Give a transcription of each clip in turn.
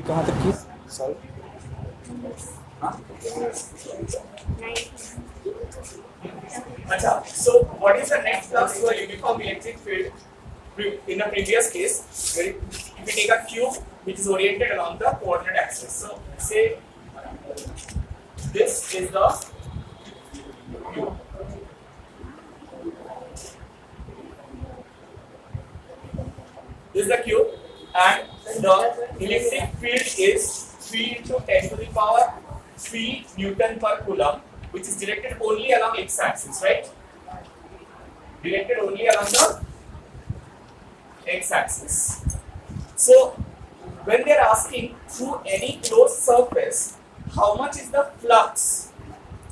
कहाँ तक की सॉरी अच्छा, so what is the net flux to a uniform electric field? In the previous case, if we take a cube which is oriented along the coordinate axis, so say this is the cube. This is the cube, and the electric field is 3 into 10 to the power 3 Newton per coulomb, which is directed only along x-axis, right? Directed only along the x-axis. So, when they are asking through any closed surface, how much is the flux?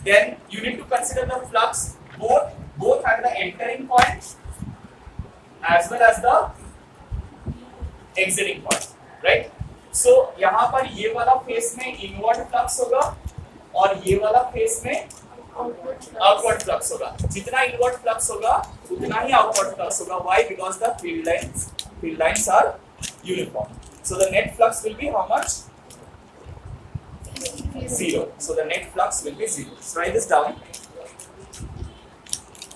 Then you need to consider the flux both at the entering point as well as the exiting point, right? So यहाँ पर ये वाला face में inward flux होगा और ये वाला face में आउटवर्ड फ्लक्स होगा. जितना इनवर्ड फ्लक्स होगा उतना ही आउटवर्ड फ्लक्स होगा. Why? Because the field lines are uniform. So the net flux will be how much? 0. So the net flux will be 0. So write this down.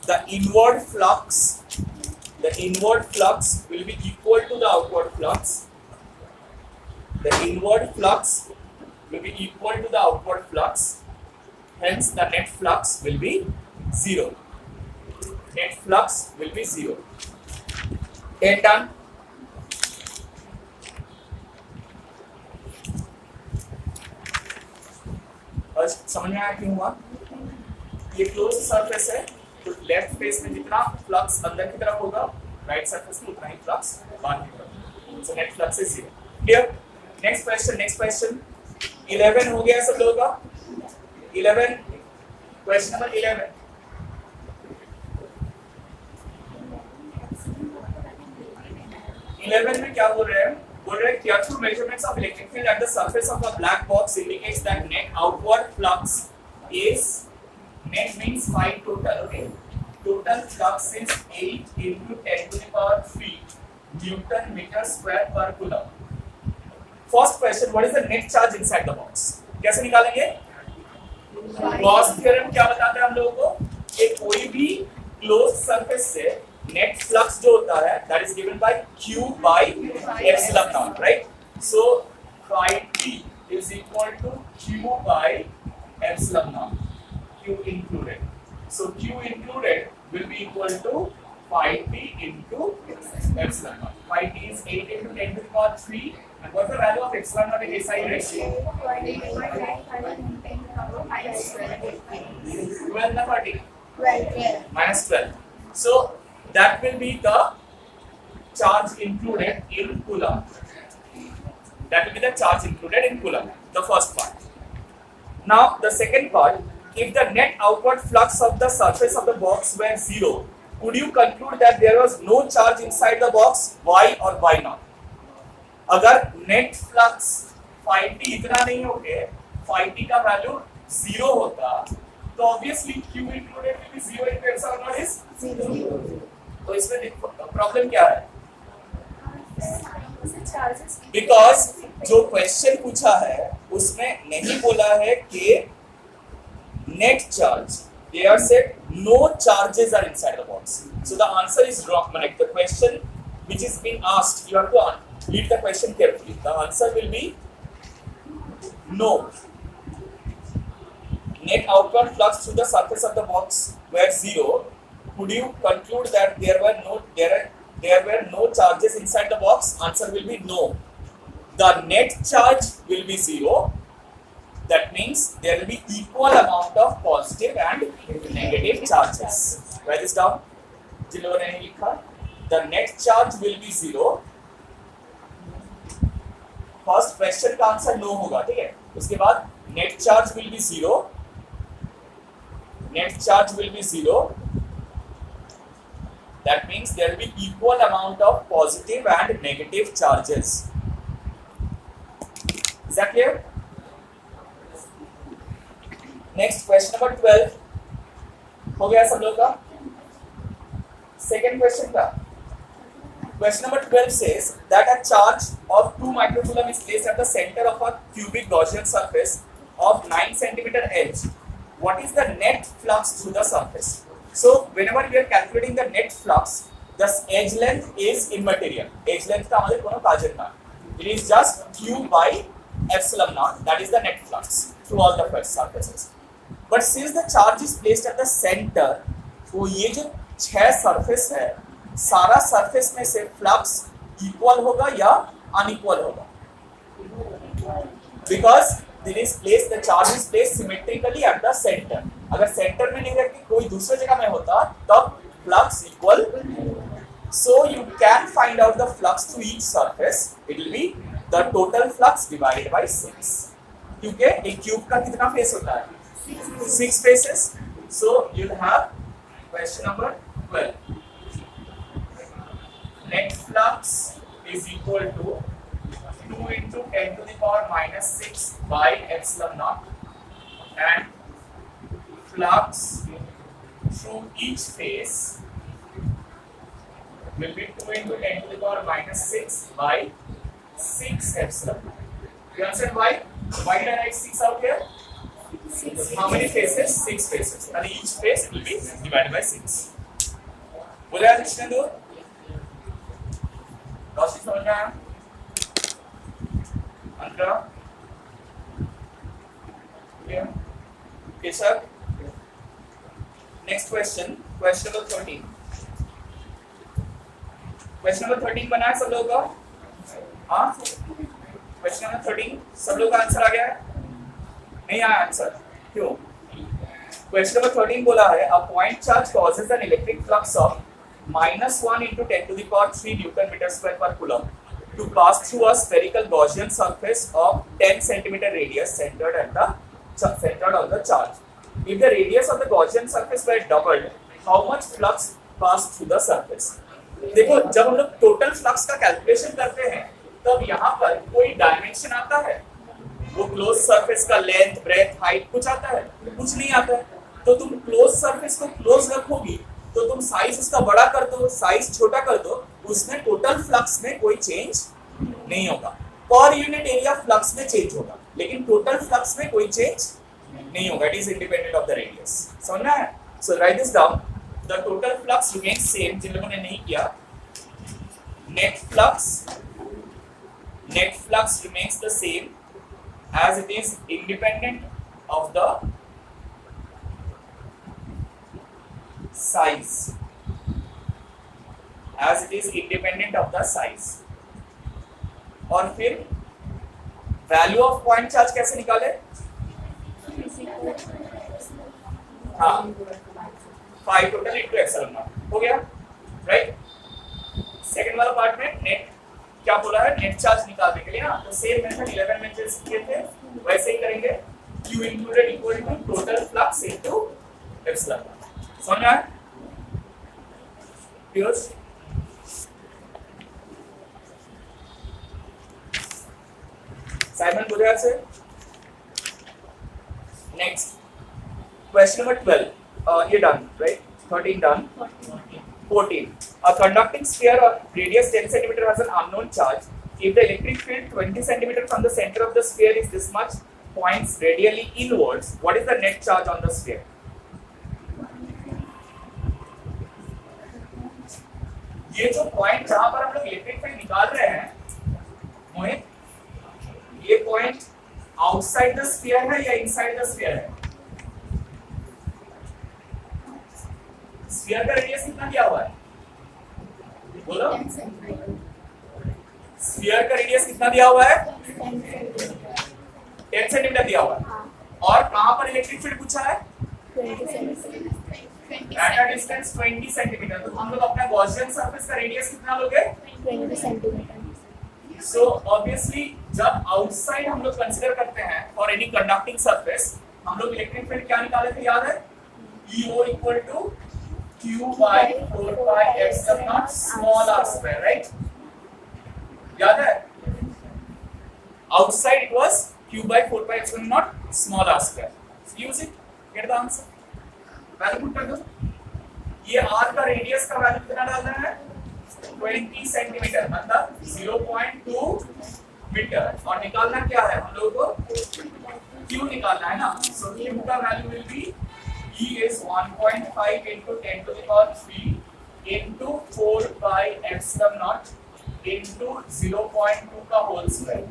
The inward flux will be equal to the outward flux. The inward flux will be equal to the outward flux. Hence, the net flux will be 0. Net flux will be 0. And done. समझ में आया क्यों हुआ? ये close surface है, तो left face में जितना फ्लक्स अंदर की तरफ होगा, राइट सरफेस में उतना ही फ्लक्स बाहर की तरफ. So net flux is 0. Clear? Next question 11 हो गया सब लोगों का. 11 क्वेश्चन नंबर 11. में क्या बोल रहे हैं? Careful measurements of electric field at the surface of a black box indicates that net outward flux is, net means 5 total, okay? Total flux is 8 into 10 to the power 3 Newton meter square per coulomb. First question, what is the net charge inside the box? कैसे निकालेंगे? Gauss theorem क्या बताता है हम लोगों को कि कोई भी क्लोज सरफेस से नेट फ्लक्स जो होता है that is given by Q by epsilon naught, right? So phi t is equal to Q by epsilon naught, Q included. So Q included will be equal to phi t into epsilon naught. Phi t is 8 into 10 to the power 3. And what's the value of epsilon naught in SI ratio? 12 na 40? 12. Minus 12. So that will be the charge included in coulomb. That will be the charge included in coulomb, the first part. Now the second part, if the net outward flux of the surface of the box were 0, could you conclude that there was no charge inside the box? Why or why not? अगर net flux phi t इतना नहीं होके phi t का value 0 होता, तो obviously Q included will be 0 into epsilon naught is 0. तो इसमें problem क्या है? बिकॉज जो क्वेश्चन पूछा है उसमें नहीं बोला है कि net charge, they are said no charges are inside the box. So the answer is wrong. Like the question which is being asked, you have to read the question carefully. The answer will be no. Net outward flux through the surface of the box were 0. Could you conclude that there were no charges inside the box? Answer will be no. The net charge will be 0. That means there will be equal amount of positive and negative charges. Write this down. जिन लोगों ने नहीं लिखा, the net charge will be 0. First question का answer no होगा, ठीक है? उसके बाद net charge will be 0. Net charge will be 0. That means there will be equal amount of positive and negative charges. Is that clear? Next question number 12. हो गया सब लोग का? Second question का Question number 12 says that a charge of 2 microcoulomb is placed at the center of a cubic Gaussian surface of 9 centimeter edge. What is the net flux through the surface? So whenever we are calculating the net flux, the edge length is immaterial. Edge length का हमारे कोनो काजन ना. It is just q by epsilon naught. That is the net flux through all the surfaces. But since the charge is placed at the center, तो ये जो 6 surface है, सारा surface में से फ्लक्स इक्वल होगा या अनइक्वल होगा? Because this is place the charge is place symmetrically at the centre. अगर सेंटर में नहीं रख के कोई दूसरे जगह में होता तब flux equal. So you can find out the flux through each surface. It will be the total flux divided by 6, क्योंकि एक क्यूब का कितना फेस होता है? 6 faces. So you will have question number 12. Net flux is equal to 2 into 10 to the power minus 6 by epsilon naught, and flux through each phase will be 2 into 10 to the power minus 6 by 6 epsilon. You understand why? Why did I write 6 out here? 6. How many phases? 6 phases. And each phase will be divided by 6. बोले आज इसने दो logic समझ में आया? Antara sir. Next question, question number 13. Question number 13 बना है सब लोगों का? हाँ, क्वेश्चन नंबर 13 सब लोगों का आंसर आ गया है? नहीं आया आंसर, क्यों? क्वेश्चन नंबर 13 बोला है a point charge causes an electric flux of -1 into 10 to the power 3 Newton meter square per coulomb to pass through a spherical Gaussian surface of 10 centimeter radius centered on the charge. If the radius of the Gaussian surface were doubled, how much flux passed through the surface? देखो, जब हम लोग total flux का calculation करते हैं तब यहाँ पर कोई डायमेंशन आता है? वो क्लोज सरफेस का लेंथ, ब्रेथ, हाइट कुछ आता है? कुछ नहीं आता है. तो तुम क्लोज सरफेस को क्लोज रखोगी तो तुम साइज उसका बड़ा कर दो, साइज छोटा कर दो, उसमें टोटल फ्लक्स में कोई चेंज नहीं होगा. पर यूनिट एरिया फ्लक्स में चेंज होगा, लेकिन टोटल फ्लक्स में कोई चेंज नहीं होगा. It is independent of the radius. समझना है? So write this down. The total flux remains same. जिन लोगों ने नहीं किया, net flux remains the same as it is independent of the size. As it is independent of the size. और फिर value of point charge कैसे निकाले? हाँ, 5 टोटल इंटू एप्सिलॉन नॉट. हो गया, राइट? सेकंड वाला पार्ट में नेट क्या बोला है? नेट चार्ज निकालने के लिए ना, तो सेम मेथड 11 में जैसे किए थे वैसे ही करेंगे. Q included equal to total flux into epsilon. समझ में आया? Piyush? Simon बोले से? Next, question number 12. ये done, right? 13 done. 14. A conducting sphere of radius 10 cm has an unknown charge. If the electric field 20 cm from the center of the sphere is this much points radially inwards, what is the net charge on the sphere? ये जो point जहां पर हम लोग electric field निकाल रहे हैं मोहित, ये पॉइंट आउटसाइड द स्फीयर है या इनसाइड द स्फीयर है? स्फीयर का रेडियस कितना दिया हुआ है? बोलो. स्फीयर का रेडियस कितना दिया हुआ है? 10 सेंटीमीटर दिया हुआ है. और कहां पर इलेक्ट्रिक फील्ड पूछा है? 20 centimetre. At a distance 20 centimetre. तो हम लोग अपना गॉसियन सरफेस का रेडियस कितना लोगे? 20 सेंटीमीटर. सो ऑब्वियसली जब आउटसाइड हम लोग कंसीडर करते हैं फॉर एनी कंडक्टिंग सरफेस, हम लोग इलेक्ट्रिक फील्ड क्या निकाले थे? याद है? EO equal to Q by 4 pi epsilon naught small r square, right? याद है? Outside it was Q by 4 pi epsilon naught small r square. Use it, get the answer. Value put कर दो. ये r का radius का value कितना डालना है? 20 सेंटीमीटर मतलब 0.2 मीटर। और निकालना क्या है हम लोगों को, Q निकालना है ना। सो Q का value will be E is 1.5 into 10 to the power 3 into 4 by epsilon naught into 0.2 का होल स्क्वायर।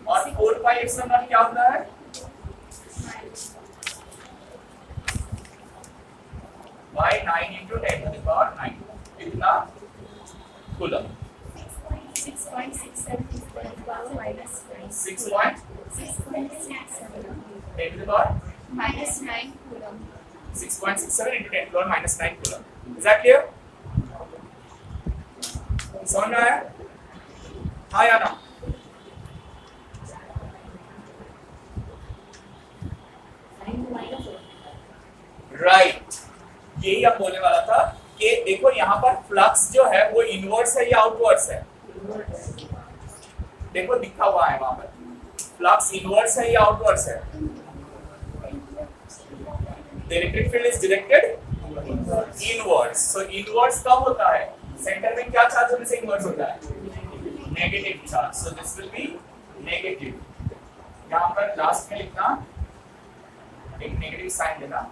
और 4 by epsilon naught क्या होता है, by 9 into 10 to the power 9। कितना coulomb, 6.67 to the power minus 9. 6.10 to the power Minus 9 coulomb. 6.67 into 10 to the power minus 9 coulomb. Is that clear? समझ में आया? हाँ या ना? राइट, यही अब बोलने वाला था कि देखो यहाँ पर फ्लक्स जो है वो इनवर्स है या आउटवर्ड्स है। देखो दिखा हुआ है वहां पर, फ्लक्स इनवर्स है या आउटवर्ड्स है। The electric field is directed inwards. So inwards कब होता है, सेंटर में क्या चार्ज होने से इनवर्ड्स होता है, negative charge. So this will be negative. यहाँ पर लास्ट में लिखना, एक नेगेटिव साइन देना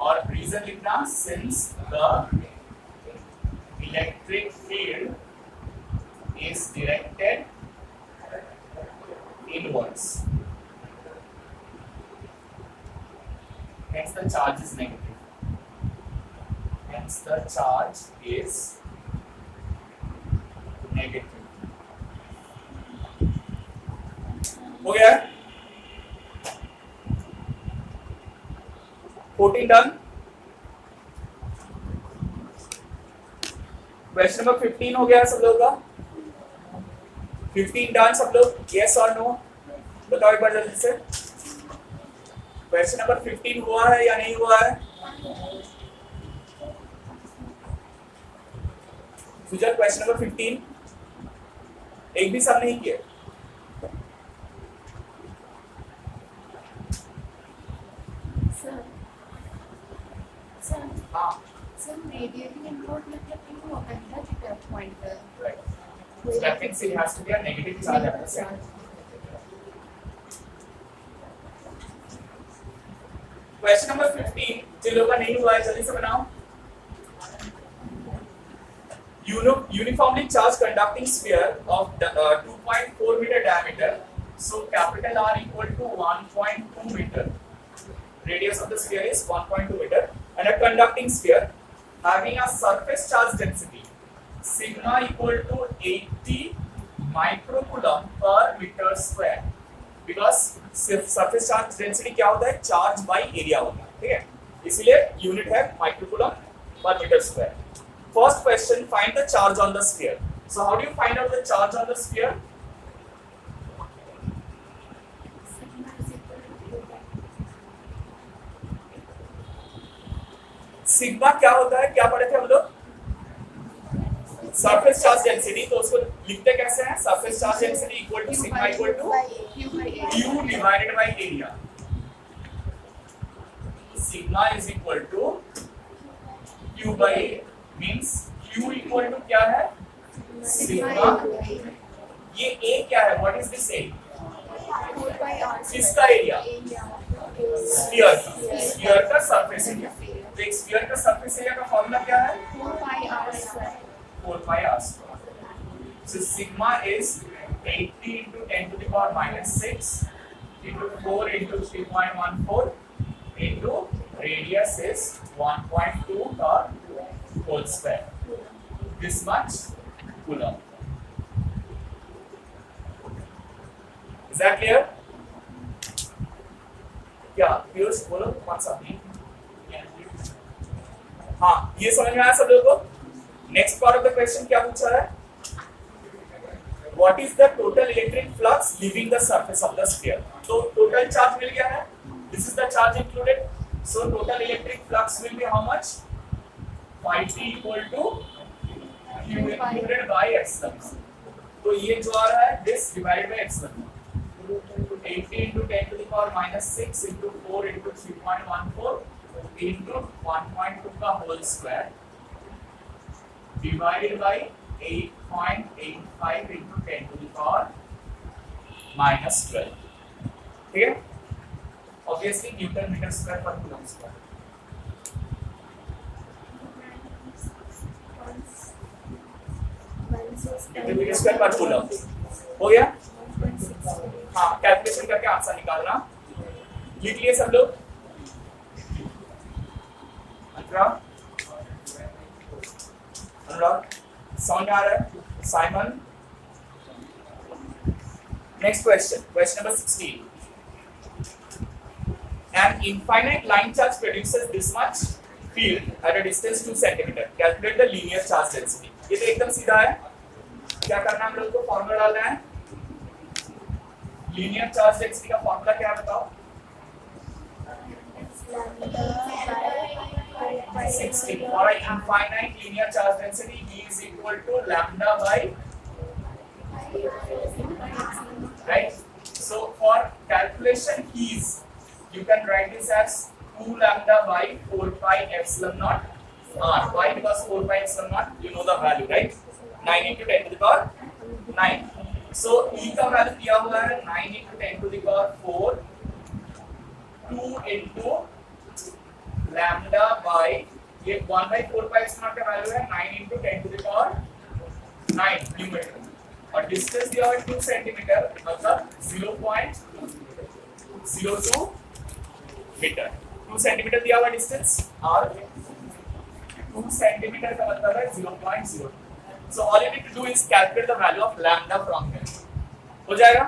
और रीजन लिखना, since the electric field is directed inwards, hence the charge is negative, hence the charge is negative। हो गया 14 डन। क्वेश्चन नंबर 15 हो गया सब लोगों का, 15 डन सब लोग, यस और नो बताओ एक बार जल्दी से। क्वेश्चन नंबर 15 हुआ है या नहीं हुआ है, सुजल क्वेश्चन नंबर 15 एक भी सब नहीं किए। Sir, हाँ sir, radially inward मतलब कि वो अंदर की तरफ point है। Right, that means it has to be a negative charge at the center। Question number 15 जिन लोगों का नहीं हुआ है जल्दी से बनाओ। Uniformly charged conducting sphere of 2.4 meter diameter, so capital R equal to 1.2 meter, radius of the sphere is 1.2 meter, and a conducting sphere having a surface charge density sigma equal to 80 microcoulomb per meter square, because surface charge density क्या होता है, charge by area होता है, ठीक है, इसलिए unit है microcoulomb per metre square. First question, find the charge on the sphere. So how do you find out the charge on the sphere? Sigma क्या होता है, क्या पढ़े थे हम लोग, सरफेस चार्ज डेंसिटी। तो उसको लिखते कैसे हैं, surface charge density equal to sigma equal to Q divided by area. Sigma is equal to Q by A, means Q equal to क्या है, सिग्मा। ये A क्या है, व्हाट इज दिस A, किसका एरिया, स्फीयर का, sphere का surface area. तो एक स्फीयर का सरफेस एरिया का फॉर्मूला क्या है, 4 pi r square। So sigma is 80 into 10 to the power minus 6 into 4 into 3.14 into radius is 1.2 का whole square, this much coulomb। Is that clear? क्या पीयूष बोलो कौन सा नहीं? हाँ ये समझ में आया सब लोगों को। Next part of the question क्या पूछा है, what is the total electric flux leaving the surface of the sphere. तो टोटल चार्ज मिल गया है, this is the charge included, so total electric flux will be how much, 5t equal to q included by epsilon. तो ये जो आ रहा है this divided by epsilon, 80 into 10 to the power minus 6 into 4 into 3.14 into 1.2 का whole square. divided by 8.85 into 10 to the power minus 12. ठीक है? Obviously Newton meter square per coulomb square. Newton meter square per coulomb. हो गया? हाँ, calculation करके answer निकालना. लिख लिए सब लोग? अनुराग, समझ आ रहा है? Simon. Next question, question number 16. An infinite line charge produces this much field at a distance 2 cm. Calculate the linear charge density. ये तो एकदम सीधा है. क्या करना है हम लोग को? फॉर्मूला डालना है. लीनियर चार्ज डेंसिटी का फॉर्मूला क्या है बताओ? 16. For an infinite linear charge density, E is equal to lambda by, right? So for calculation keys, you can write this as 2 lambda by 4 pi epsilon naught r. Why? Because 4 pi epsilon naught, you know the value, right? 9 into 10 to the power 9. So E का value दिया हुआ है 9 into 10 to the power 4, 2 into lambda by, ये 1 by 4 pi epsilon naught का value है 9 into 10 to the power 9 numerator. और distance दिया हुआ है 2 सेंटीमीटर, मतलब 0.02 मीटर. 2 सेंटीमीटर दिया हुआ डिस्टेंस और 2 सेंटीमीटर का मतलब है 0.02. So all you need to do is calculate the value of lambda from here. हो जाएगा?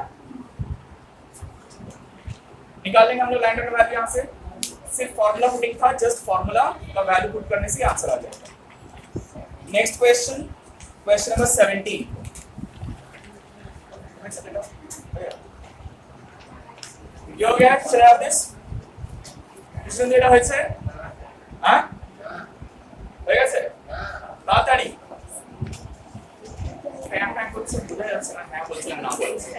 निकाल लेंगे हम लोग लैम्डा का वैल्यू यहाँ से. सिर्फ फॉर्मूला पुटिंग था, जस्ट फॉर्मूला का वैल्यू पुट करने से आंसर आ जाएगा. Next question, question number 17. ये हो गया. चलिए आप दिस क्वेश्चन डेटा হয়েছে? হ্যাঁ হয়ে গেছে? তাড়াতাড়ি হ্যাঁ করছে, বুঝা যাচ্ছে না হ্যাঁ বলছিলাম না বলছি.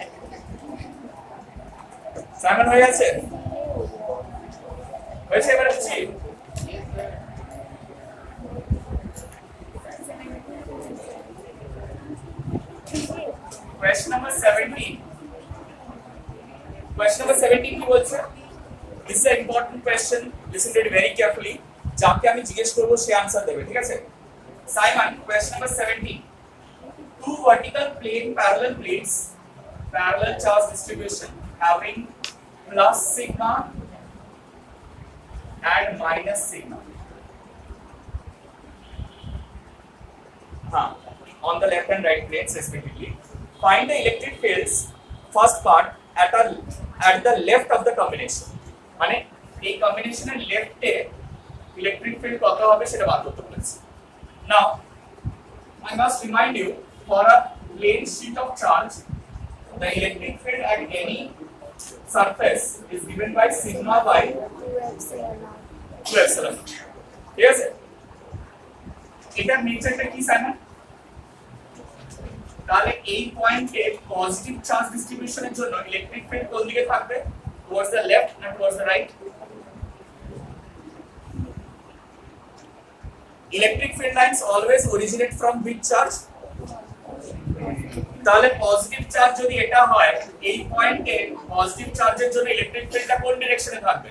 সাইমন হয়ে গেছে? হয়েছে? এবারে বুঝি? Question number 17. Question number 17 কি বলছে? This is an important question. Listen to it very carefully. যাকে আমি জিজ্ঞেস করব সে आंसर দেবে, ঠিক আছে? Simon, question number 17. Two vertical plane parallel plates, parallel charge distribution having plus sigma and minus sigma. On the left and right planes respectively. Find the electric fields first part at the left of the combination. মানে এই কম্বিনেশনের লেফটে electric field কত হবে সেটা বার করতে বলেছে. Now I must remind you, for a plane sheet of charge, the electric field at any surface is given by sigma by 2 epsilon. Yes. এটা নেচারটা কি সাইমন? তাহলে এই পয়েন্টে পজিটিভ চার্জ ডিস্ট্রিবিউশনের জন্য ইলেকট্রিক ফিল্ড কোন দিকে থাকবে? টুয়ার্ডস দ্য লেফট না towards the right? Electric field lines always originate from which charge? তাহলে পজিটিভ চার্জ যদি এটা হয়, এই পয়েন্টে পজিটিভ চার্জের জন্য ইলেকট্রিক ফিল্ডটা কোন ডাইরেকশনে থাকবে?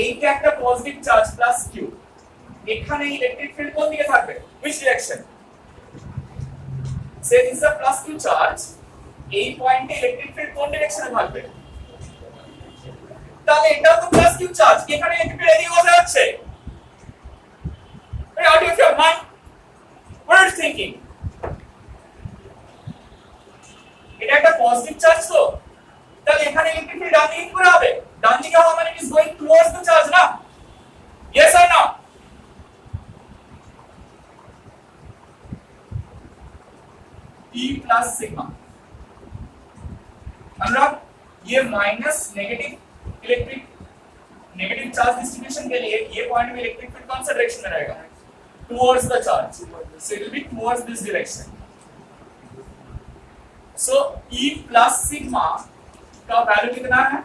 এইটা একটা পজিটিভ চার্জ প্লাস কিউ, এখানে ইলেকট্রিক ফিল্ড কোন দিকে থাকবে? which direction? say this is a plus q charge, এই পয়েন্টে ইলেকট্রিক ফিল্ড কোন ডাইরেকশনে থাকবে? তাহলে এটাও তো প্লাস কিউ চার্জ, এখানে ইলেকট্রিক ফিল্ড এদিকে কোথায় হচ্ছে? out of your mind, what are you thinking? এটা একটা পজিটিভ চার্জ তো, তাহলে এখানে ইলেকট্রিক ফিল্ড ডান দিকে ঘুরে হবে. ডান দিকে হওয়া মানে it is going towards the charge না? yes or no? E plus sigma. अनुराग, ये minus negative electric negative charge distribution के लिए ये पॉइंट में इलेक्ट्रिक फील्ड कौन सा डायरेक्शन में रहेगा? Towards the charge. So it will be towards this direction. So E plus sigma का वैल्यू कितना है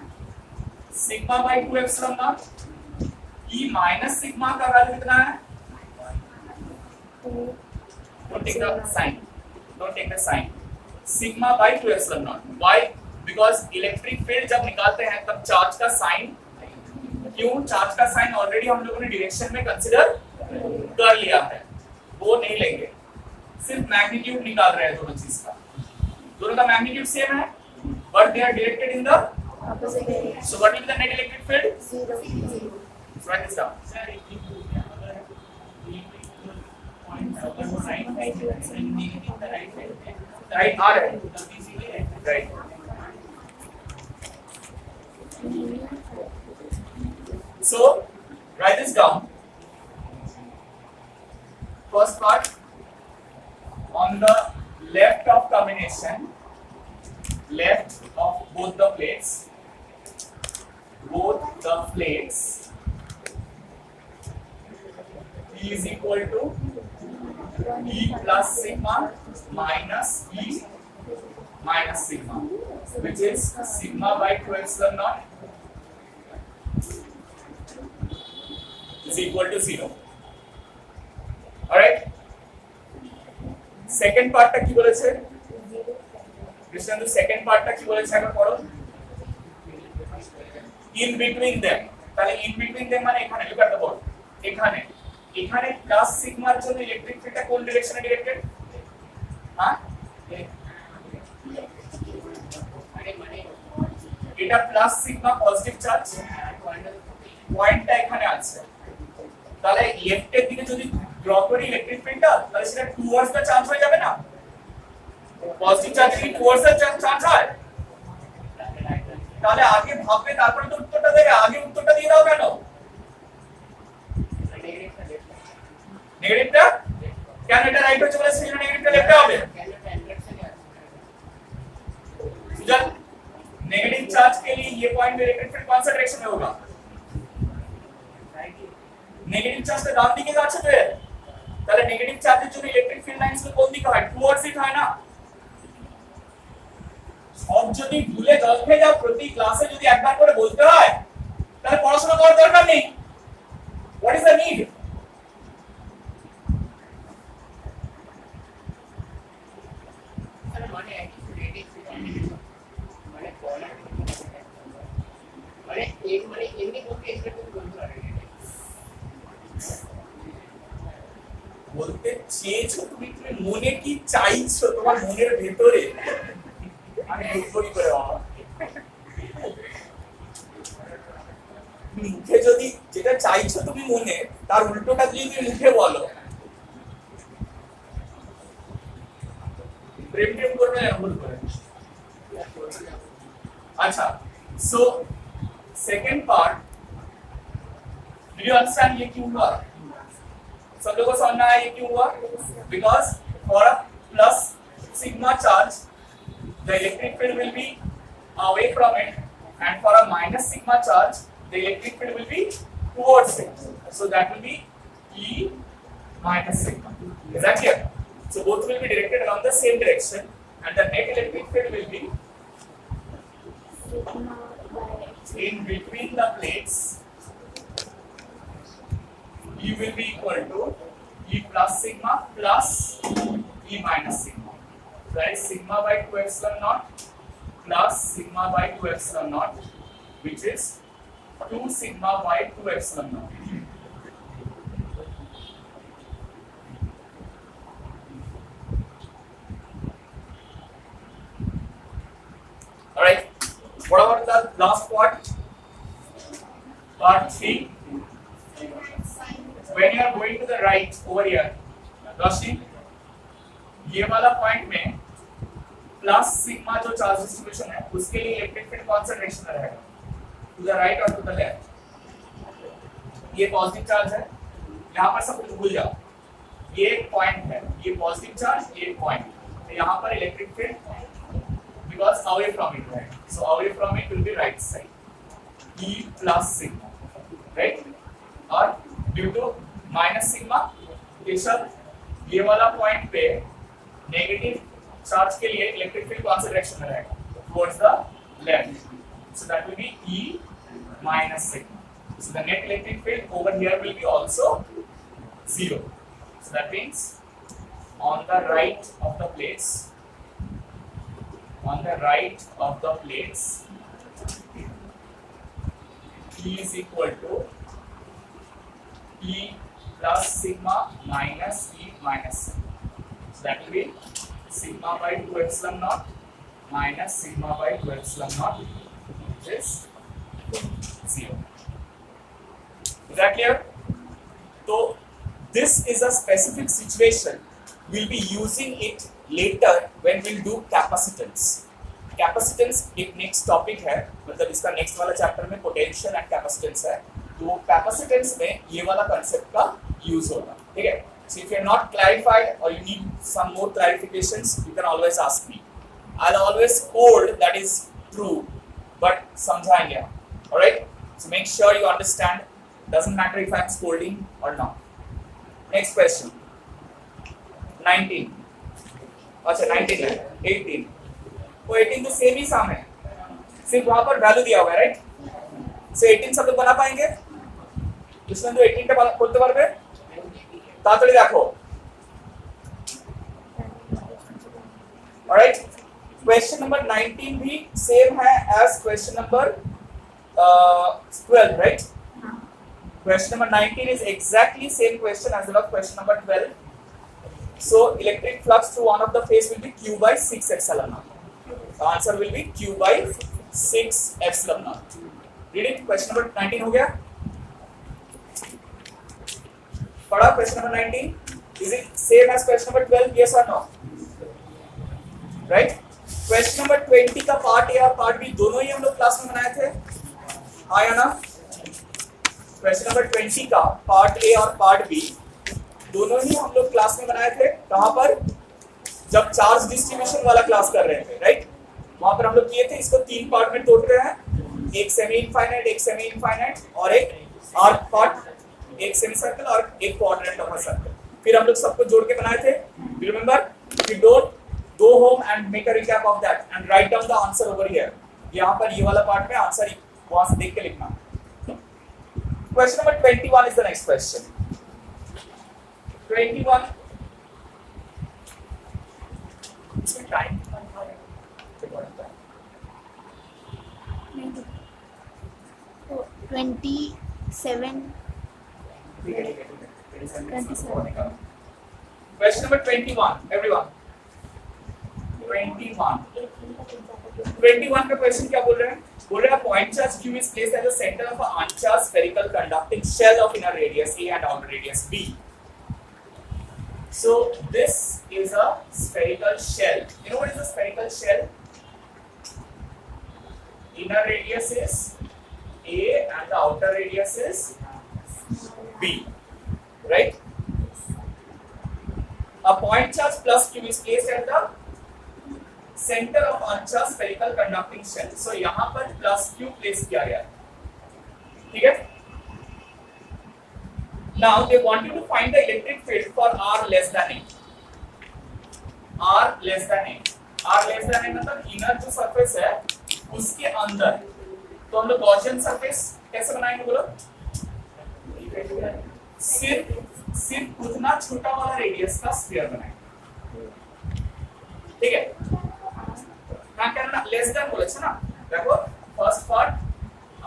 sigma by 2 epsilon not E minus sigma का वैल्यू कितना है don't take the sign sigma by 2 epsilon naught why because electric field जब निकालते हैं तब चार्ज का साइन क्यों चार्ज का साइन ऑलरेडी हम लोगों ने डायरेक्शन में कंसीडर कर लिया है वो नहीं लेंगे सिर्फ मैग्नीट्यूड निकाल रहे हैं दोनों चीज का दोनों का मैग्नीट्यूड सेम है but they are directed in the so what will be the net electric field write this down right are right so write this down first part on the left of combination left of both the plates E is equal to E plus sigma minus E minus sigma which is sigma by 2 epsilon naught is equal to 0 alright second part টা কি বলেছে Krishnendu second part টা কি বলেছে একবার পড়ো in between them তাহলে in between them মানে এখানে look at the board এখানে এখানে প্লাস সিগমার জন্য ইলেকট্রিক ফিল্ডটা কোন ডাইরেকশনে ডাইরেক্টেড হ্যাঁ এটা প্লাস সিগমা পজিটিভ চার্জ পয়েন্টটা এখানে আছে তাহলে লেফটের দিকে যদি ড্র করি ইলেকট্রিক ফিল্ডটা তাহলে সেটা টুয়ার্ডস দ্য চার্জ হয়ে যাবে না পজিটিভ চার্জ কি টুয়ার্ডস দ্য চার্জ হয় তাহলে আগে ভাববে তারপরে তো উত্তরটা দেবে আগে উত্তরটা দিয়ে দাও কেন নেগেটিভটা কেন এটা রাইট হচ্ছে বলে সেটা নেগেটিভটা লেফট হবে सुजल नेगेटिव चार्ज के लिए ये पॉइंट में इलेक्ट्रिक फील्ड कौन सा डायरेक्शन में होगा नेगेटिव चार्ज का डाउन दिखेगा अच्छा तो তাহলে নেগেটিভ চার্জের জন্য ইলেকট্রিক ফিল্ড লাইন্স কোন দিকে হয় টুয়ার্ডস ইট হয় না সব যদি ভুলে জল খেয়ে যাও প্রতি ক্লাসে যদি একবার করে বলতে হয় তাহলে পড়াশোনা করার দরকার নেই হোয়াট ইজ দ্য নিড বলতে চেয়েছো তুমি তুমি মনে কি চাইছো তোমার মনের ভেতরে আমি বুঝবো কি করে বাবা মুখে যদি যেটা চাইছো তুমি মনে তার উল্টোটা যদি তুমি মুখে বলো প্রেম প্রেম করবে না ভুল করে अच्छा so second part do you understand ये क्यों हुआ सब लोगों को समझना है ये क्यों हुआ because for a plus sigma charge the electric field will be away from it and for a minus sigma charge the electric field will be towards it so that will be E minus sigma is that clear so both will be directed along the same direction and the net electric field will be in between the plates E will be equal to E plus sigma plus E minus sigma that is sigma by 2 epsilon naught plus sigma by 2 epsilon naught which is 2 sigma by 2 epsilon naught alright what about the last part part 3 when you are going to the right over here Roshni ये वाला point में plus sigma जो charge distribution है उसके लिए electric field कौन सा direction में रहेगा टू द राइट और टू द लेफ्ट ये पॉजिटिव चार्ज है यहाँ पर सब कुछ भूल जाओ ये एक पॉइंट है ये पॉजिटिव चार्ज ये एक पॉइंट तो यहाँ पर electric field because away from it right so away from it will be right side E plus sigma right और due to minus sigma ये सब ये वाला पॉइंट पे नेगेटिव चार्ज के लिए इलेक्ट्रिक फील्ड कौन से डायरेक्शन में रहेगा? Towards the left, so that will be E minus sigma. So the net electric field over here will be also 0. So that means on the right of the plates, E is equal to E plus sigma minus E minus sigma. So that will be sigma by 2 epsilon naught minus sigma by 2 epsilon naught, which is 0. Is that clear? So this is a specific situation. We'll be using it later when we'll do capacitance. Capacitance एक next topic है, मतलब इसका next वाला chapter में potential and capacitance है. तो capacitance में ये वाला concept का use होगा, ठीक है? So if you're not clarified or you need some more clarifications, you can always ask me. I'll always hold that is true, but समझाएंगे हम. Alright? So make sure you understand. Doesn't matter if I'm scolding or not. Next question. 19. अच्छा 19 है. 18. वो 18 तो same ही साम है. सिर्फ वहाँ पर वैल्यू दिया हुआ है, राइट? So 18 सब लोग बना पाएंगे? इसमें तो 18 टा बोलते बार पे तातड़ी देखो. Alright? Question number 19 भी same है as question number 12, right? Question number 19 is exactly same question as the question number 12. So electric flux through one of the phase will be Q by 6 epsilon naught. The answer will be Q by 6 epsilon naught. Read it. Question number 19 हो गया? पढ़ा question number 19? Is it same as question number 12? Yes or no? Right? Question number 20 का part A और part B दोनों ही हम लोग class में बनाए थे. हाँ या ना? क्वेश्चन नंबर 20 का पार्ट ए और पार्ट बी दोनों ही हम लोग क्लास में बनाए थे. कहाँ पर? जब चार्ज डिस्ट्रीब्यूशन वाला क्लास कर रहे थे, राइट? वहां पर हम लोग किए थे. इसको 3 पार्ट में तोड़ रहे हैं, एक सेमी इनफाइनाइट, एक सेमी इनफाइनाइट और एक आर्क पार्ट, एक सेमी सर्कल और एक क्वाड्रेंट ऑफ अ सर्कल. फिर हम लोग सबको जोड़ के बनाए थे. You remember? We don't go home and make a recap of that and write down the answer over here. यहाँ पर ये वाला पार्ट में आंसर वहां से देख के लिखना. Question number 21 is the next question. 21. इसमें टाइम 27. Question number 21, everyone. 21. 21 का क्वेश्चन क्या बोल रहे हैं? बोल रहे हैं point charge Q is placed at the center of an uncharged spherical conducting shell of inner radius A and outer radius B. So this is a spherical shell. You know what is a spherical shell? Inner radius is A and the outer radius is B, right? A point charge plus Q is placed at the center of uncharged spherical conducting shell. So यहाँ पर plus Q place किया गया, ठीक है? Now they want you to find the electric field for R less than A. R less than A. R less than A मतलब inner जो surface है उसके अंदर. तो हम लोग गॉसियन सरफेस कैसे बनाएंगे बोलो? सिर्फ उतना छोटा वाला रेडियस का स्फीयर बनाएंगे, ठीक है? क्या करना? लेस देन बोले छे ना. देखो first part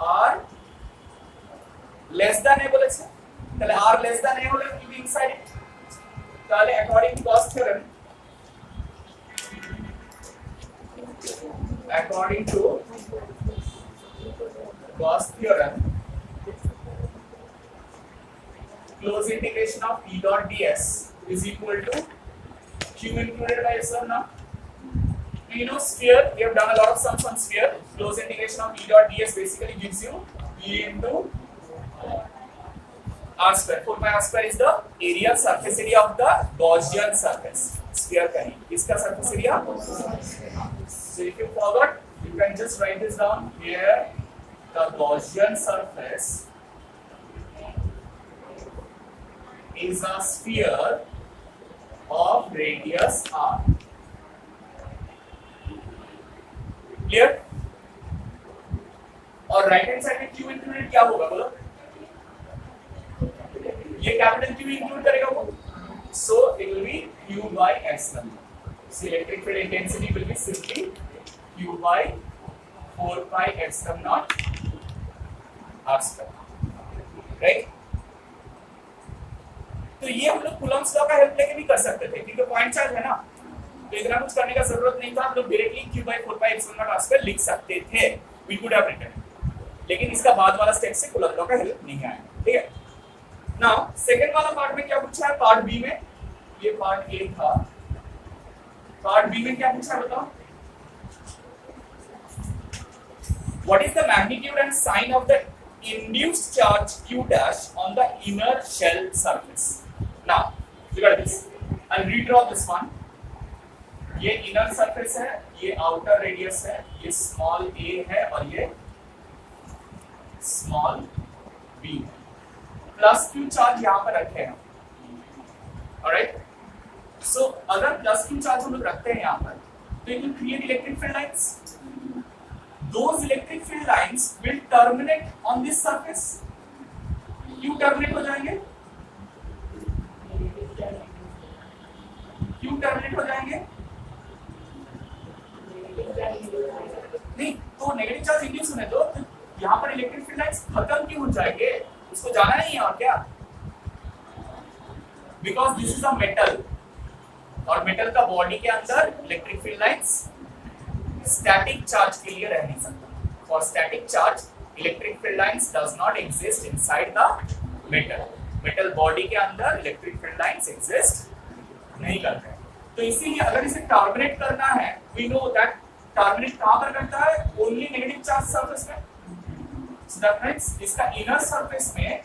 R less than A बोले छे, তাহলে आर लेस देन ए হলে কি ইনসাইড ইট? তাহলে according to Gauss theorem, according to Gauss theorem, closed integration of E dot ds is equal to Q included by S now. You know sphere, we have done a lot of sums on sphere. Closed integration of E dot ds basically gives you E into R square. 4 pi R square is the area, surface area of the Gaussian surface. Sphere का ही, इसका surface area. So if you forgot, you can just write this down here. The Gaussian surface is a sphere of radius r. Clear? और right hand side में Q included क्या होगा बोलो? ये capital Q include करेगा वो, so it will be Q by epsilon. So electric field intensity will be simply Q by 4 pi epsilon naught r square, right? तो ये हम लोग कूलम्ब्स लॉ का हेल्प लेके भी कर सकते थे, क्योंकि पॉइंट चार्ज है ना, तो इतना कुछ करने का जरूरत नहीं था, हम लोग directly q by 4 pi epsilon naught r square लिख सकते थे, we could have written, लेकिन इसका बाद वाला स्टेप से कूलम्ब लॉ का हेल्प नहीं आया, ठीक है? नाउ सेकंड वाला पार्ट में क्या पूछा है? पार्ट बी में, ये पार्ट ए था, पार्ट बी में क्या पूछा है बताओ? What is the magnitude and sign of the induced charge q dash on the inner shell surface? Now, look at this. I'll redraw this one. ये inner surface है, ये outer radius है, ये small a है और ये small b है. Plus q charge यहाँ पर रखे हैं. Alright? So अगर plus q charge हम लोग रखते हैं यहाँ पर, तो it will create electric field lines. Those electric field lines will terminate on this surface. क्यों terminate हो जाएंगे? क्यों terminate हो जाएंगे? नहीं, तो नेगेटिव चार्ज इंड्यूस होने दो, तो यहाँ पर इलेक्ट्रिक फील्ड लाइंस खत्म क्यों हो जाएंगे? उसको जाना नहीं है और क्या? Because this is a metal, और मेटल का बॉडी के अंदर electric field lines static charge के लिए रह नहीं सकता। For static charge electric field lines does not exist inside the metal. Metal body के अंदर इलेक्ट्रिक फील्ड लाइंस एग्जिस्ट नहीं करते। तो इसीलिए अगर इसे टर्मिनेट करना है, वी नो दैट टर्मिनेट कहां पर करता है? ओनली नेगेटिव चार्ज सरफेस में। सो दैट मींस इसका इनर सरफेस में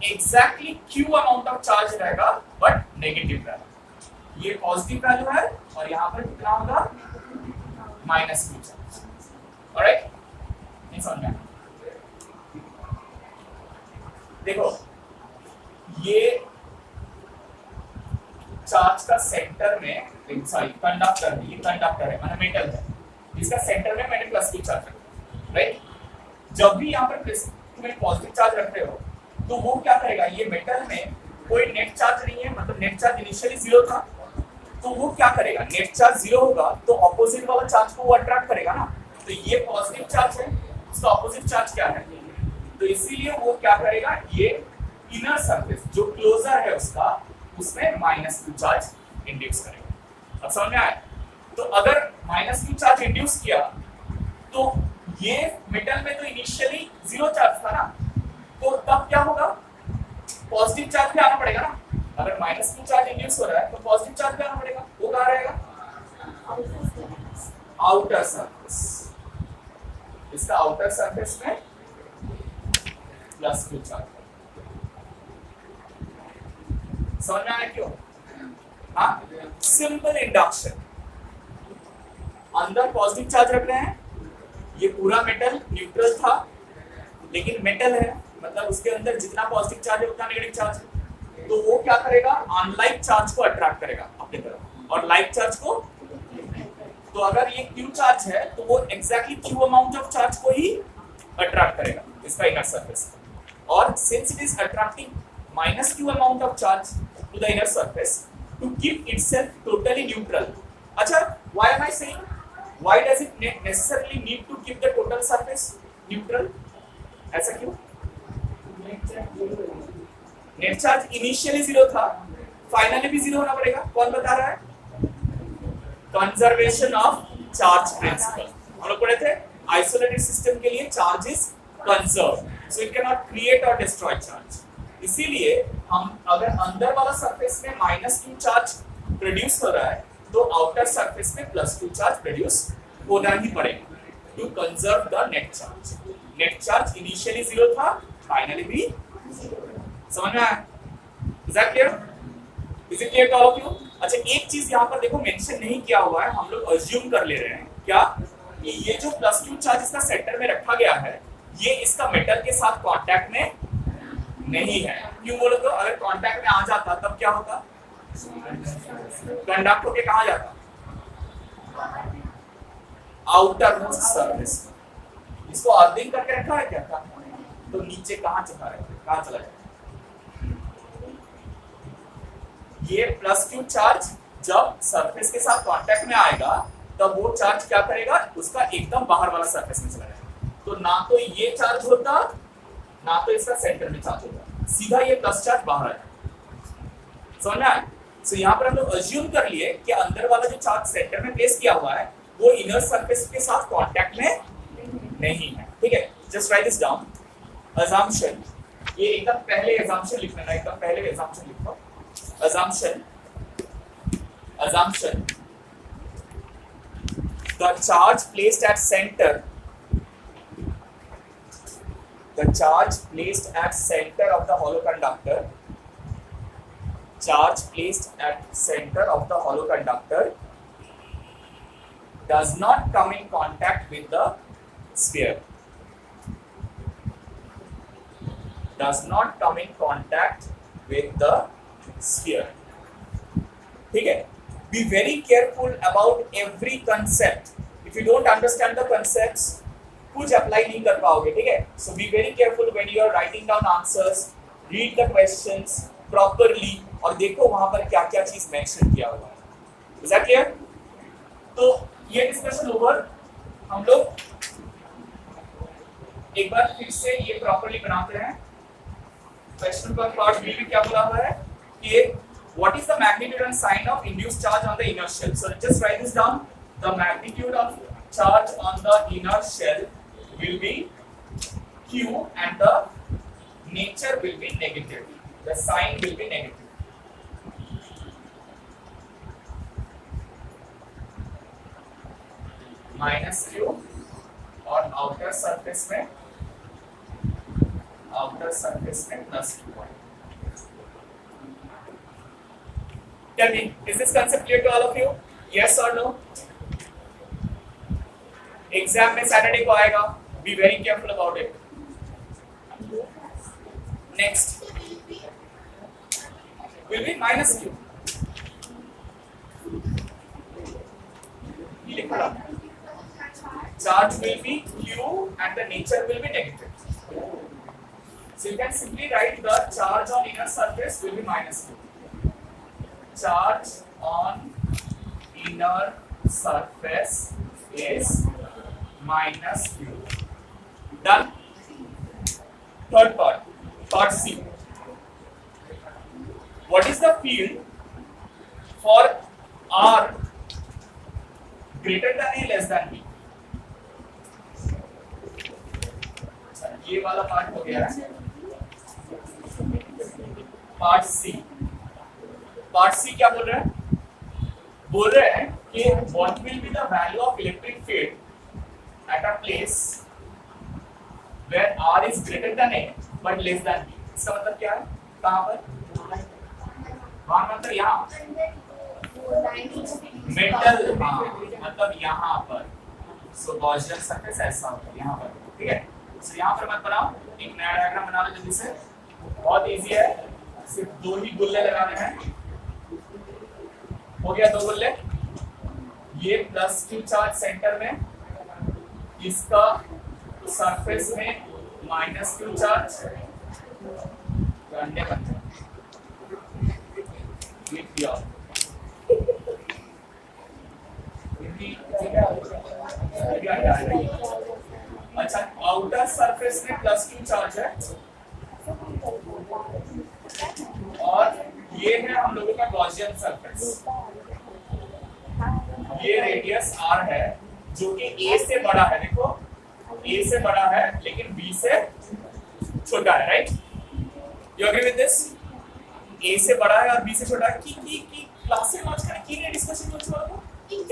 exactly q amount of charge रहेगा बट नेगेटिव रहेगा। ये पॉजिटिव वैल्यू है और यहां पर कितना होगा? Minus q charge. ऑलराइट, नहीं समझ में? देखो ये चार्ज का सेंटर में, सॉरी कंडक्टर है, ये कंडक्टर है मतलब मेटल है, इसका सेंटर में मैंने प्लस q चार्ज रखा, राइट? जब भी यहाँ पर तुम्हें पॉजिटिव चार्ज रख रहे हो तो वो क्या करेगा? ये मेटल में कोई नेट चार्ज नहीं है, मतलब नेट चार्ज इनिशियली जीरो था, तो वो क्या करेगा? नेट चार्ज जीरो होगा तो ऑपोजिट वाला चार्ज को वो अट्रैक्ट करेगा ना। तो ये पॉजिटिव चार्ज है, उसका ऑपोजिट चार्ज क्या है? तो इसीलिए वो क्या करेगा? ये इनर सरफेस जो क्लोजर है उसका, उसमें माइनस q चार्ज इंड्यूस करेगा। अब समझ में आया? तो अगर माइनस q चार्ज इंड्यूस किया तो ये मेटल में तो इनिशियली जीरो चार्ज था ना, तो तब क्या होगा? पॉजिटिव चार्ज भी आना पड़ेगा ना। अगर माइनस q चार्ज इंड्यूस हो रहा है तो पॉजिटिव चार्ज भी आना पड़ेगा। वो कहाँ रहेगा? Outer surface. इसका आउटर सरफेस में प्लस q चार्ज। समझ में आया क्यों? हाँ, सिंपल इंडक्शन। अंदर पॉजिटिव चार्ज रख रहे हैं, ये पूरा मेटल न्यूट्रल था, लेकिन मेटल है मतलब उसके अंदर जितना पॉजिटिव चार्ज है उतना नेगेटिव चार्ज है, तो वो क्या करेगा? अनलाइक चार्ज को अट्रैक्ट करेगा अपनी तरफ और लाइक चार्ज को। तो अगर ये q चार्ज है तो वो exactly q amount of charge को ही अट्रैक्ट करेगा इसका इनर सरफेस। और since it is attracting minus q amount of charge to the inner surface to keep itself totally neutral. अच्छा, why am I saying why does it necessarily need to keep the total surface neutral? ऐसा क्यों? Net charge initially zero था, finally भी zero होना पड़ेगा। कौन बता रहा है? Conservation of charge principal. हम लोग पढ़े थे आइसोलेटेड सिस्टम के लिए charge is conserved, so it can not create और डिस्ट्रॉय चार्ज। इसीलिए हम अगर अंदर वाला सरफेस में माइनस q चार्ज प्रोड्यूस हो रहा है तो आउटर सरफेस में प्लस q चार्ज प्रोड्यूस होना ही पड़ेगा to conserve the net charge. Net charge initially zero था, फाइनली भी। समझ में आया? Is that clear? Is it clear to all of you? अच्छा, एक चीज यहाँ पर देखो मेंशन नहीं किया हुआ है, हम लोग अज्यूम कर ले रहे हैं क्या कि ये जो प्लस q चार्ज इसका सेंटर में रखा गया है ये इसका मेटल के साथ कांटेक्ट में नहीं है। क्यों बोलो तो? अगर कांटेक्ट में आ जाता तब क्या होता? कंडक्ट होके कहाँ जाता? Outer most surface. इसको अर्थिंग करके रखा है क्या? तो नीचे कहां चला है, कहां चला जाए? ये प्लस क्यू चार्ज जब सरफेस के साथ कांटेक्ट में आएगा तब वो चार्ज क्या करेगा, उसका एकदम बाहर वाला सरफेस में चला जाएगा। तो ना तो ये चार्ज होता ना तो इसका सेंटर में चार्ज होता, सीधा ये प्लस चार्ज बाहर आएगा। समझ में आया? सो यहाँ पर हम लोग अज्यूम कर लिए कि अंदर वाला जो चार्ज सेंटर में प्लेस किया हुआ है वो इनर सरफेस के साथ कांटेक्ट में नहीं है। ठीक है, just right this down. assumption, ये एकदम पहले assumption लिखना है, एकदम पहले assumption लिखो। assumption the charge placed at center of the hollow conductor does not come in contact with the sphere. ठीक है, be very careful about every concept. If you don't understand the concepts, कुछ apply नहीं कर पाओगे। ठीक है, so be very careful when you are writing down answers. Read the questions properly और देखो वहां पर क्या क्या चीज मेंशन किया हुआ है। Is that clear? तो ये डिस्कशन ओवर। हम लोग एक बार फिर से ये प्रॉपर्ली बनाते हैं। क्वेश्चन का पार्ट बी में क्या बोला हुआ है कि what is the magnitude and sign of induced charge on the inner shell? So just write this down. The magnitude of charge on the inner shell will be Q and the nature will be negative. The sign will be negative. Minus Q और outer surface में plus Q. Tell me, is this concept clear to all of you? Yes or no? Exam में Saturday को आएगा. Be very careful about it. Next will be minus Q. Charge will be Q and the nature will be negative. So you can simply write the charge on inner surface will be minus Q. Charge on inner surface is minus Q. Done. Third part, part C. What is the field for R greater than A less than B? ये वाला part हो गया है। Part सी क्या बोल रहे हैं? बोल रहे हैं कि what will be the value of electric field at a place where R is greater than A but less than B? इसका मतलब क्या है? कहाँ पर? वहाँ मतलब यहाँ मेटल, हाँ मतलब यहाँ पर। सो गॉसियन सरफेस ऐसा होता है यहाँ पर। ठीक है, तो यहाँ पर मत बनाओ, एक नया डायग्राम बना लो जल्दी से। बहुत इजी है, सिर्फ दो ही गुल्ले लगाने हैं। हो गया दो गुल्ले। ये प्लस क्यू चार्ज सेंटर में, इसका सरफेस में माइनस क्यू चार्ज। गंडे बन अच्छा, आउटर सरफेस में प्लस क्यू चार्ज है और ये है हम लोगों का गॉसियन सरफेस। ये रेडियस r है जो कि a से बड़ा है। देखो a से बड़ा है लेकिन b से छोटा है, right? You agree with this? a से बड़ा है और b से छोटा है। কি ক্লাসের মাঝখানে কি নিয়ে ডিসকাশন চলছে বলতো?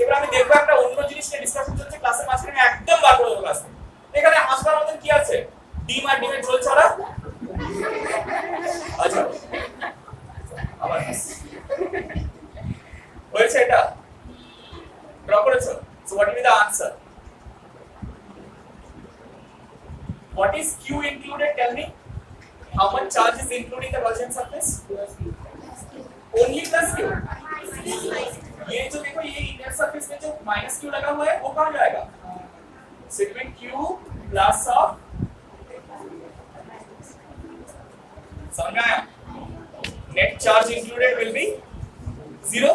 এবার আমি দেখব একটা অন্য জিনিস নিয়ে ডিসকাশন চলছে ক্লাসের মাঝখানে, একদম বার করে দেব ক্লাসে। এখানে হাসবার মতন কি আছে? ডিম আর ডিমের ঝোল ছাড়া। আচ্ছা আবার হয়েছে এটা ড্র করেছো? So what will be the answer? What is Q included? Tell me. How much charge is including the Gaussian surface? Only plus Q. ये जो देखो ये इनर सरफेस में जो माइनस Q लगा हुआ है वो कहाँ जाएगा? So it will be Q plus of, समझ में आया? Net charge included will be 0.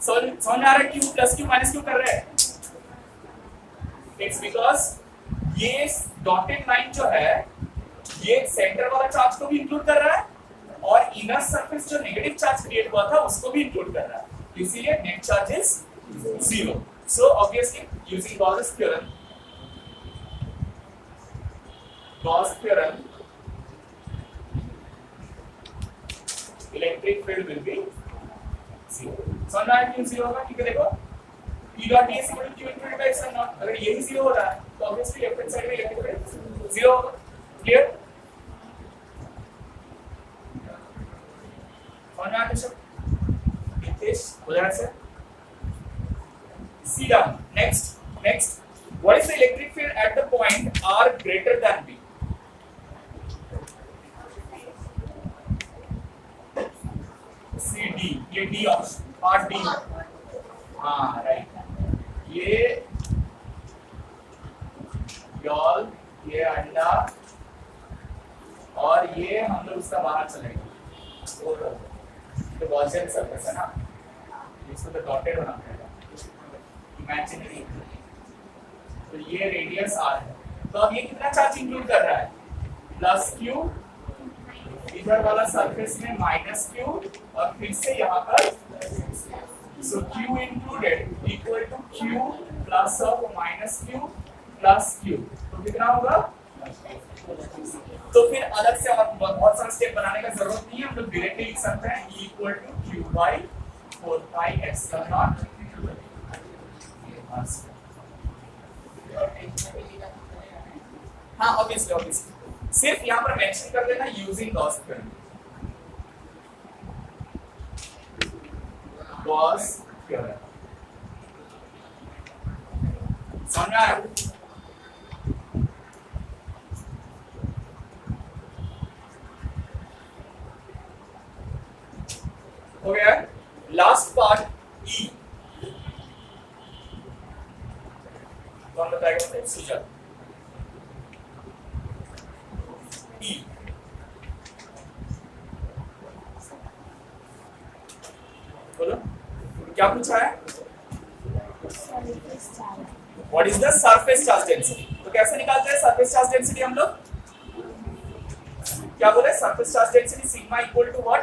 समझ आ रहा है? Q plus Q minus Q कर रहे हैं. It's because ये dotted line जो है ये सेंटर वाला चार्ज को भी इंक्लूड कर रहा है और इनर सरफेस जो नेगेटिव चार्ज क्रिएट हुआ था उसको भी इंक्लूड कर रहा है, इसीलिए net charge is 0. So obviously using Gauss theorem electric field will be 0. समझ आया क्यों 0 होगा? ठीक है, देखो E dot D is equal to Q into by epsilon naught. अगर यही 0 हो रहा है तो ऑब्वियसली लेफ्ट हैंड साइड में इलेक्ट्रिक फील्ड 0 होगा. क्लियर? और ना तो Nitish, उधर से see down. Next. What is the electric field at the point R greater than B? C D. ये D ऑप्शन. Part D. हाँ राइट. ये यॉल, ये अंडा और ये हम लोग उसका बाहर चलेंगे. तो गॉसियन सरफेस है ना, इसको तो डॉटेड होना पड़ेगा, इमेजिनरी. तो ये रेडियस r है. तो अब ये कितना चार्ज इंक्लूड कर रहा है? प्लस q, इधर वाला सरफेस में माइनस q और फिर से यहाँ पर. So q included equal to q plus of minus q plus q. तो कितना होगा? तो फिर अलग से और बहुत सारे स्टेप बनाने का जरूरत नहीं है, हम लोग डायरेक्टली लिख सकते हैं E equal to Q by 4 pi epsilon naught. हाँ ऑब्वियसली सिर्फ यहाँ पर मेंशन कर देना using Gauss theorem. Gauss theorem समझ में आया? हो गया. Last part E. कौन बताएगा मुझे? सुजल. E. बोलो क्या पूछा है? What is the surface charge density? तो कैसे निकालते हैं surface charge density हम लोग? क्या बोले? surface charge density sigma equal to what?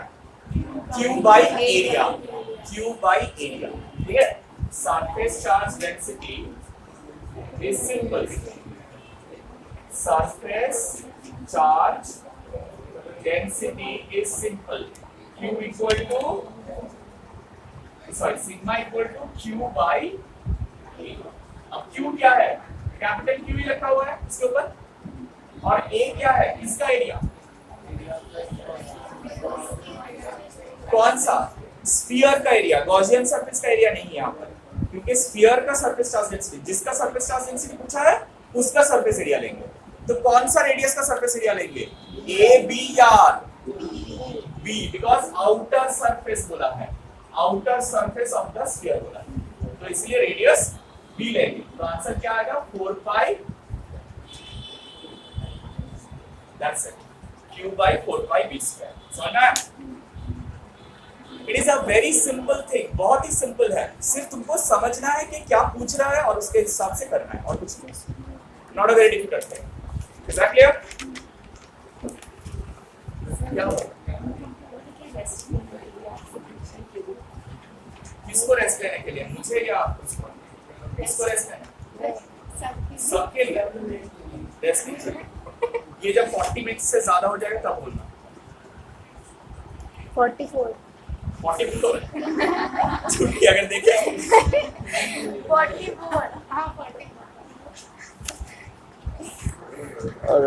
Q by area. Q by area. ठीक है? Surface charge density is simple. Surface charge density is simple. Q equal to sigma equal to Q by A. अब Q क्या है? Capital Q ही लिखा हुआ है इसके ऊपर, और A क्या है? इसका एरिया. कौन सा? स्फीयर का एरिया. गॉसियन सरफेस का एरिया नहीं है यहाँ पर, क्योंकि स्फीयर का सरफेस चार्ज डेंसिटी, जिसका सरफेस चार्ज डेंसिटी पूछा है उसका सरफेस एरिया लेंगे. तो कौन सा रेडियस का सरफेस एरिया लेंगे? ए बी या R? B, because outer surface बोला है, outer surface of the sphere बोला है, तो इसलिए रेडियस बी लेंगे. तो आंसर क्या आएगा? 4 pi. That's it. Q by 4 pi b square. समझना है? It is a very simple thing. बहुत ही सिंपल है, सिर्फ तुमको समझना है कि क्या पूछ रहा है और उसके हिसाब से करना है, और कुछ नहीं. Not a very difficult thing. Is that clear? क्या हो? किसको रेस्ट लेने के लिए? मुझे या आपको? किसको रेस्ट लेना? सबके लिए रेस्ट लीजिए. ये जब 40 मिनट से ज्यादा हो जाएगा तब बोलना. 44 छुट्टी अगर देखें 44